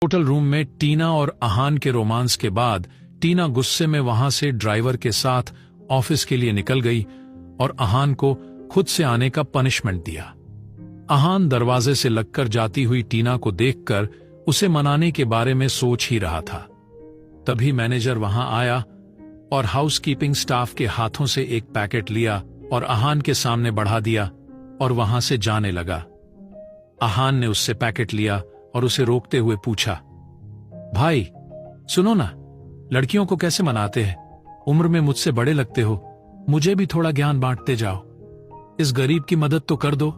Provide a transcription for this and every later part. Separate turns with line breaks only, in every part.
Hotel room में टीना और अहान के रोमांस के बाद टीना गुस्से में वहां से ड्राइवर के साथ ऑफिस के लिए निकल गई और अहान को खुद से आने का पनिशमेंट दिया। अहान दरवाजे से लगकर जाती हुई टीना को देखकर उसे मनाने के बारे में सोच ही रहा था। तभी मैनेजर वहां आया और हाउसकीपिंग स्टाफ के हाथों से एक पैकेट लिया और अहान के सामने बढ़ा दिया और वहां से जाने लगा। अहान ने उससे पैकेट लिया और उसे रोकते हुए पूछा, भाई सुनो ना, लड़कियों को कैसे मनाते हैं? उम्र में मुझसे बड़े लगते हो, मुझे भी थोड़ा ज्ञान बांटते जाओ, इस गरीब की मदद तो कर दो।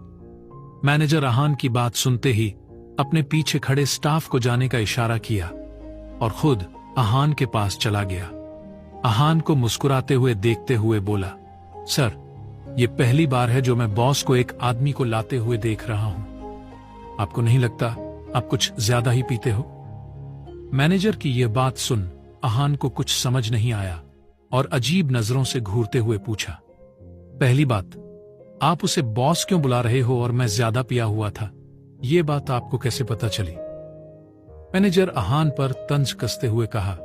मैनेजर अहान की बात सुनते ही अपने पीछे खड़े स्टाफ को जाने का इशारा किया और खुद अहान के पास चला गया। अहान को मुस्कुराते हुए देखते हुए बोला, सर, ये पहली बार है जो मैं बॉस को एक आदमी को लाते हुए देख रहा हूं। आपको नहीं लगता आप कुछ ज्यादा ही पीते हो? मैनेजर की यह बात सुन अहान को कुछ समझ नहीं आया और अजीब नजरों से घूरते हुए पूछा, पहली बात, आप उसे बॉस क्यों बुला रहे हो और मैं ज्यादा पिया हुआ था? यह बात आपको कैसे पता चली? मैनेजर अहान पर तंज कसते हुए कहा,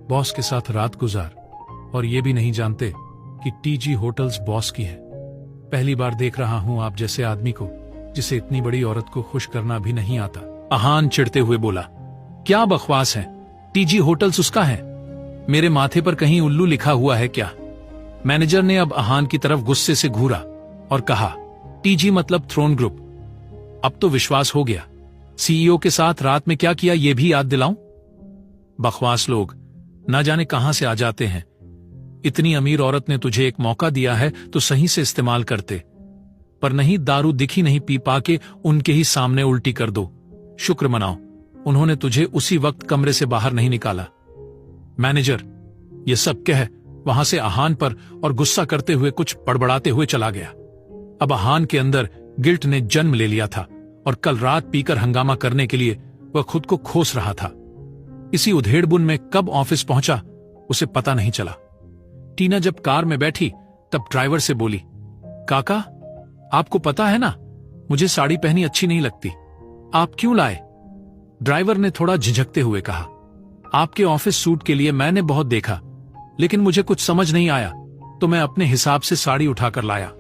बॉस के साथ रात गुजार और यह भी नहीं जानते कि टीजी होटल्स बॉस की है। पहली बार देख रहा हूं आप जैसे आदमी को जिसे इतनी बड़ी औरत को खुश करना भी नहीं आता। अहान चिढ़ते हुए बोला, क्या बकवास है? टीजी होटल्स उसका है, मेरे माथे पर कहीं उल्लू लिखा हुआ है क्या? मैनेजर ने अब अहान की तरफ गुस्से से घूरा और कहा, टीजी मतलब थ्रोन ग्रुप। अब तो विश्वास हो गया। सीईओ के साथ रात में क्या किया ये भी याद दिलाऊं? बकवास लोग ना जाने कहां से आ जाते हैं। इतनी अमीर औरत ने तुझे एक मौका दिया है तो सही से इस्तेमाल करते, पर नहीं, दारू दिखी नहीं पी पाके उनके ही सामने उल्टी कर दो। शुक्र मनाओ उन्होंने तुझे उसी वक्त कमरे से बाहर नहीं निकाला। मैनेजर ये सब कह वहां से अहान पर और गुस्सा करते हुए कुछ बड़बड़ाते हुए चला गया। अब अहान के अंदर गिल्ट ने जन्म ले लिया था और कल रात पीकर हंगामा करने के लिए वह खुद को खोस रहा था। इसी उधेड़बुन में कब ऑफिस पहुंचा उसे पता नहीं चला। टीना जब कार में बैठी तब ड्राइवर से बोली, काका, आपको पता है ना मुझे साड़ी पहनी अच्छी नहीं लगती, आप क्यों लाए? ड्राइवर ने थोड़ा झिझकते हुए कहा, आपके ऑफिस सूट के लिए मैंने बहुत देखा, लेकिन मुझे कुछ समझ नहीं आया तो मैं अपने हिसाब से साड़ी उठाकर लाया।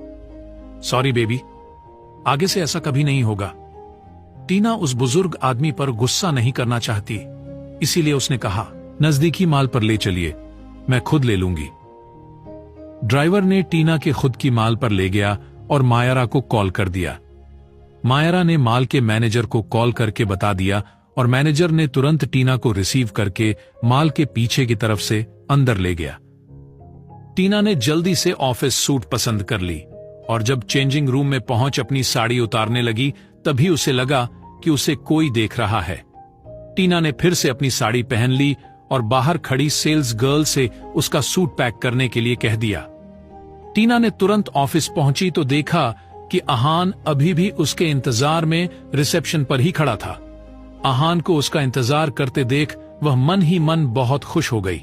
सॉरी बेबी, आगे से ऐसा कभी नहीं होगा। टीना उस बुजुर्ग आदमी पर गुस्सा नहीं करना चाहती, इसीलिए उसने कहा, नजदीकी माल पर ले चलिए, मैं खुद ले लूंगी। ड्राइवर ने टीना के खुद की माल पर ले गया और मायरा को कॉल कर दिया। मायरा ने माल के मैनेजर को कॉल करके बता दिया और मैनेजर ने तुरंत टीना को रिसीव करके माल के पीछे की तरफ से अंदर ले गया। टीना ने जल्दी से ऑफिस सूट पसंद कर ली और जब चेंजिंग रूम में पहुंच अपनी साड़ी उतारने लगी तभी उसे लगा कि उसे कोई देख रहा है। टीना ने फिर से अपनी साड़ी पहन ली और बाहर खड़ी सेल्स गर्ल से उसका सूट पैक करने के लिए कह दिया। टीना ने तुरंत ऑफिस पहुंची तो देखा कि अहान अभी भी उसके इंतजार में रिसेप्शन पर ही खड़ा था। अहान को उसका इंतजार करते देख वह मन ही मन बहुत खुश हो गई,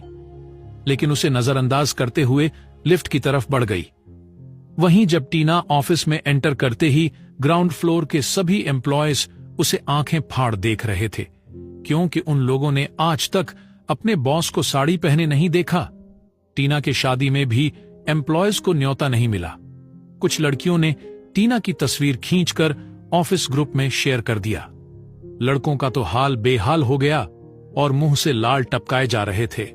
लेकिन उसे नजरअंदाज करते हुए लिफ्ट की तरफ बढ़ गई। वहीं जब टीना ऑफिस में एंटर करते ही ग्राउंड फ्लोर के सभी एम्प्लॉयज उसे आंखें फाड़ देख रहे थे, क्योंकि उन लोगों ने आज तक अपने बॉस को साड़ी पहने नहीं देखा। टीना के शादी में भी एम्प्लॉयज को न्योता नहीं मिला। कुछ लड़कियों ने टीना की तस्वीर खींचकर ऑफिस ग्रुप में शेयर कर दिया। लड़कों का तो हाल बेहाल हो गया और मुंह से लाल टपकाए जा रहे थे।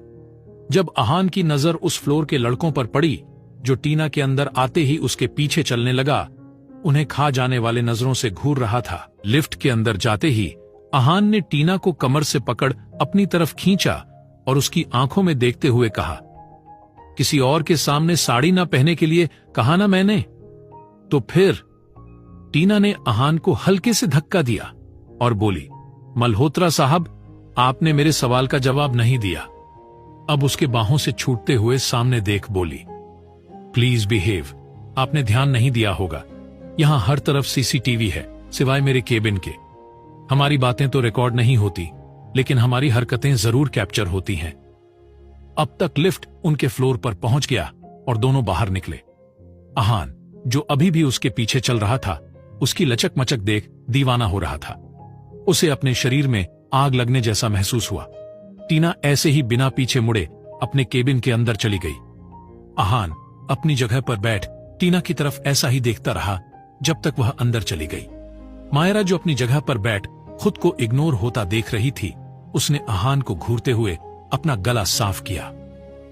जब अहान की नजर उस फ्लोर के लड़कों पर पड़ी जो टीना के अंदर आते ही उसके पीछे चलने लगा, उन्हें खा जाने वाले नजरों से घूर रहा था। लिफ्ट के अंदर जाते ही अहान ने टीना को कमर से पकड़ अपनी तरफ खींचा और उसकी आंखों में देखते हुए कहा, किसी और के सामने साड़ी ना पहने के लिए कहा ना मैंने? तो फिर? टीना ने अहान को हल्के से धक्का दिया और बोली, मल्होत्रा साहब, आपने मेरे सवाल का जवाब नहीं दिया। अब उसके बाहों से छूटते हुए सामने देख बोली, प्लीज बिहेव। आपने ध्यान नहीं दिया होगा, यहां हर तरफ सीसीटीवी है सिवाय मेरे केबिन के। हमारी बातें तो रिकॉर्ड नहीं होती, लेकिन हमारी हरकतें जरूर कैप्चर होती हैं। अब तक लिफ्ट उनके फ्लोर पर पहुंच गया और दोनों बाहर निकले। अहान, जो अभी भी उसके पीछे चल रहा था, उसकी लचक मचक देख दीवाना हो रहा था। उसे अपने शरीर में आग लगने जैसा महसूस हुआ। टीना ऐसे ही बिना पीछे मुड़े अपने केबिन के अंदर चली गई। आहान अपनी जगह पर बैठ टीना की तरफ ऐसा ही देखता रहा जब तक वह अंदर चली गई। मायरा जो अपनी जगह पर बैठ खुद को इग्नोर होता देख रही थी, उसने आहान को घूरते हुए अपना गला साफ किया।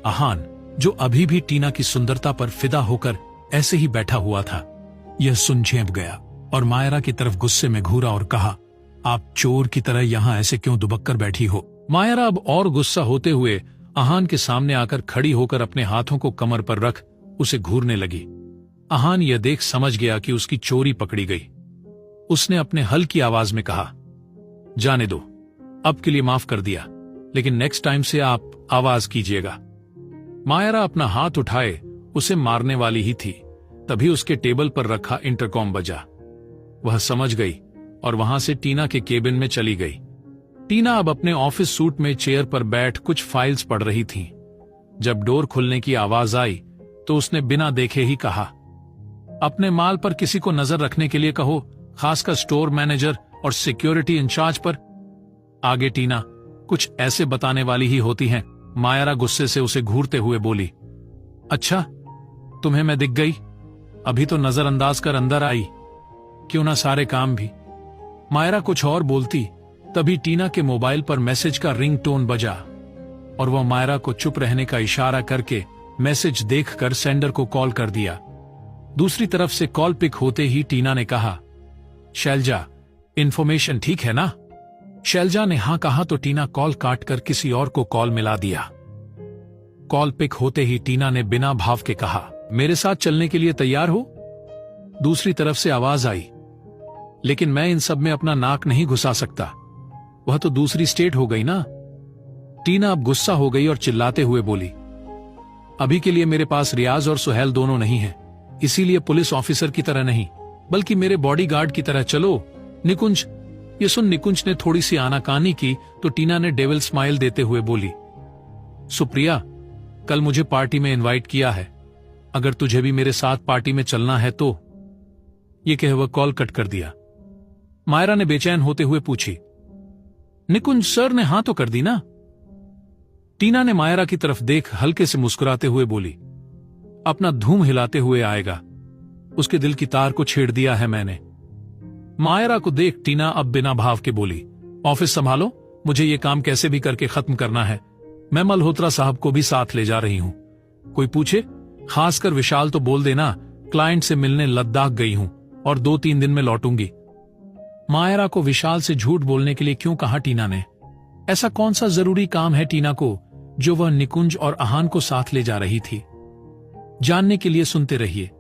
आहान जो अभी भी टीना की सुंदरता पर फिदा होकर ऐसे ही बैठा हुआ था, यह सुन झेंप गया और मायरा की तरफ गुस्से में घूरा और कहा, आप चोर की तरह यहां ऐसे क्यों दुबक कर बैठी हो? मायरा अब और गुस्सा होते हुए आहान के सामने आकर खड़ी होकर अपने हाथों को कमर पर रख उसे घूरने लगी। आहान यह देख समझ गया कि उसकी चोरी पकड़ी गई। उसने अपने हल्की आवाज में कहा, जाने दो, अब के लिए माफ कर दिया, लेकिन नेक्स्ट टाइम से आप आवाज कीजिएगा। मायरा अपना हाथ उठाए उसे मारने वाली ही थी, तभी उसके टेबल पर रखा इंटरकॉम बजा। वह समझ गई और वहां से टीना के केबिन में चली गई। टीना अब अपने ऑफिस सूट में चेयर पर बैठ कुछ फाइल्स पढ़ रही थी। जब डोर खुलने की आवाज आई तो उसने बिना देखे ही कहा, अपने माल पर किसी को नजर रखने के लिए कहो, खासकर स्टोर मैनेजर और सिक्योरिटी इंचार्ज पर। आगे टीना कुछ ऐसे बताने वाली ही होती हैं। मायरा गुस्से से उसे घूरते हुए बोली, अच्छा तुम्हें मैं दिख गई? अभी तो नजरअंदाज कर अंदर आई, क्यों ना सारे काम भी। मायरा कुछ और बोलती, तभी टीना के मोबाइल पर मैसेज का रिंगटोन बजा और वह मायरा को चुप रहने का इशारा करके मैसेज देखकर सेंडर को कॉल कर दिया। दूसरी तरफ से कॉल पिक होते ही टीना ने कहा, शैलजा, इंफॉर्मेशन ठीक है ना? शैलजा ने हां कहा तो टीना कॉल काटकर किसी और को कॉल मिला दिया। कॉल पिक होते ही टीना ने बिना भाव के कहा, मेरे साथ चलने के लिए तैयार हो? दूसरी तरफ से आवाज आई, लेकिन मैं इन सब में अपना नाक नहीं घुसा सकता, वह तो दूसरी स्टेट हो गई ना। टीना अब गुस्सा हो गई और चिल्लाते हुए बोली, अभी के लिए मेरे पास रियाज और सुहेल दोनों नहीं है, इसीलिए पुलिस ऑफिसर की तरह नहीं बल्कि मेरे बॉडीगार्ड की तरह चलो। निकुंज। ये सुन निकुंज ने थोड़ी सी आनाकानी की तो टीना ने डेविल स्माइल देते हुए बोली, सुप्रिया, कल मुझे पार्टी में इनवाइट किया है, अगर तुझे भी मेरे साथ पार्टी में चलना है तो। ये कह वह कॉल कट कर दिया। मायरा ने बेचैन होते हुए पूछी, निकुंज सर ने हां तो कर दी ना? टीना ने मायरा की तरफ देख हल्के से मुस्कुराते हुए बोली, अपना धूम हिलाते हुए आएगा, उसके दिल की तार को छेड़ दिया है मैंने। मायरा को देख टीना अब बिना भाव के बोली, ऑफिस संभालो, मुझे ये काम कैसे भी करके खत्म करना है। मैं मल्होत्रा साहब को भी साथ ले जा रही हूं। कोई पूछे, खासकर विशाल तो बोल देना क्लाइंट से मिलने लद्दाख गई हूं और 2-3 दिन में लौटूंगी। मायरा को विशाल से झूठ बोलने के लिए क्यों कहा टीना ने? ऐसा कौन सा जरूरी काम है टीना को जो वह निकुंज और आहान को साथ ले जा रही थी? जानने के लिए सुनते रहिए